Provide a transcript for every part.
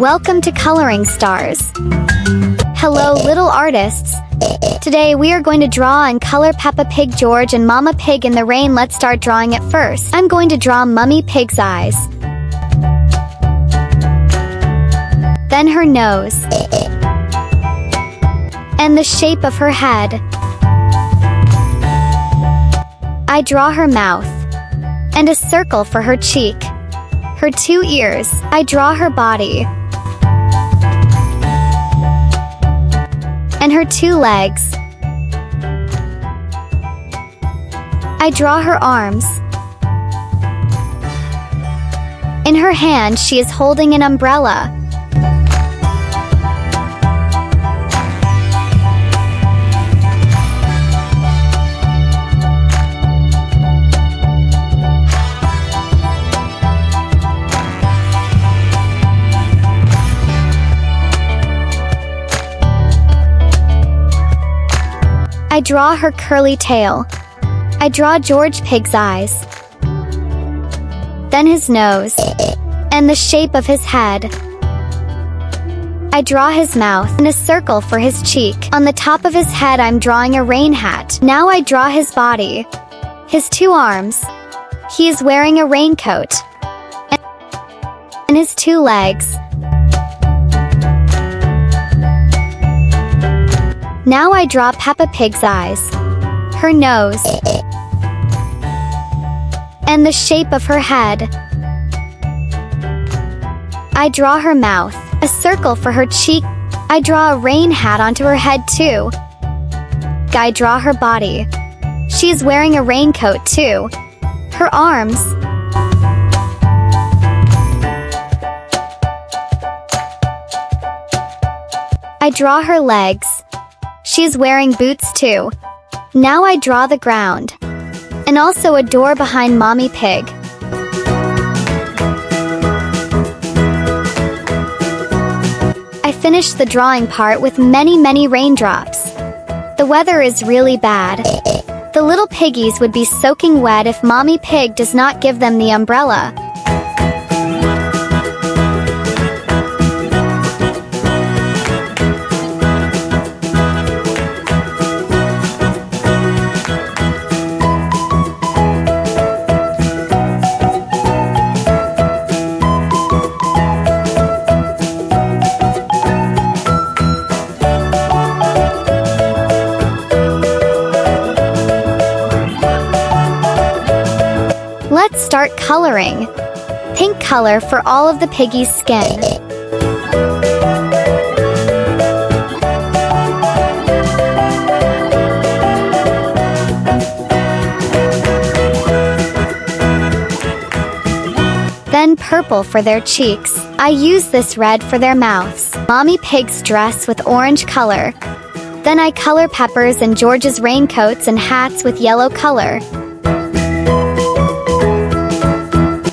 Welcome to Coloring Stars. Hello, little artists. Today we are going to draw and color Peppa Pig, George, and Mama Pig in the rain. Let's start drawing it first. I'm going to draw Mummy Pig's eyes. Then her nose. And the shape of her head. I draw her mouth. And a circle for her cheek. Her 2 ears. I draw her body. And her 2 legs. I draw her arms. In her hand she is holding an umbrella. I draw her curly tail. I draw George Pig's eyes. Then his nose. And the shape of his head. I draw his mouth and a circle for his cheek. On the top of his head I'm drawing a rain hat. Now I draw his body. His 2 arms. He is wearing a raincoat. And his 2 legs. Now I draw Peppa Pig's eyes, her nose, and the shape of her head. I draw her mouth, a circle for her cheek. I draw a rain hat onto her head too. I draw her body. She is wearing a raincoat too. Her arms. I draw her legs. She's wearing boots too. Now I draw the ground. And also a door behind Mommy Pig. I finished the drawing part with many raindrops. The weather is really bad. The little piggies would be soaking wet if Mommy Pig does not give them the umbrella. Let's start coloring. Pink color for all of the piggies' skin. Then purple for their cheeks. I use this red for their mouths. Mommy Pig's dress with orange color. Then I color Pepper's and George's raincoats and hats with yellow color.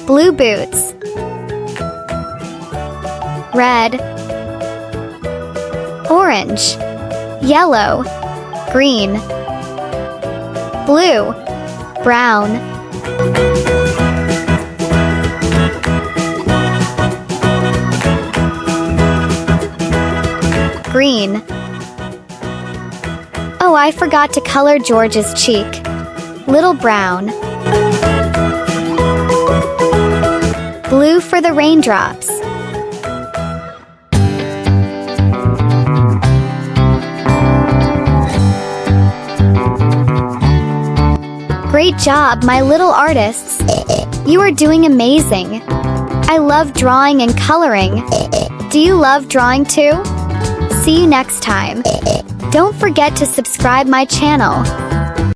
Blue boots. Red. Orange. Yellow. Green. Blue. Brown. Green. Oh, I forgot to color George's cheek. Little brown. Blue for the raindrops. Great job, my little artists. You are doing amazing. I love drawing and coloring. Do you love drawing too? See you next time. Don't forget to subscribe my channel.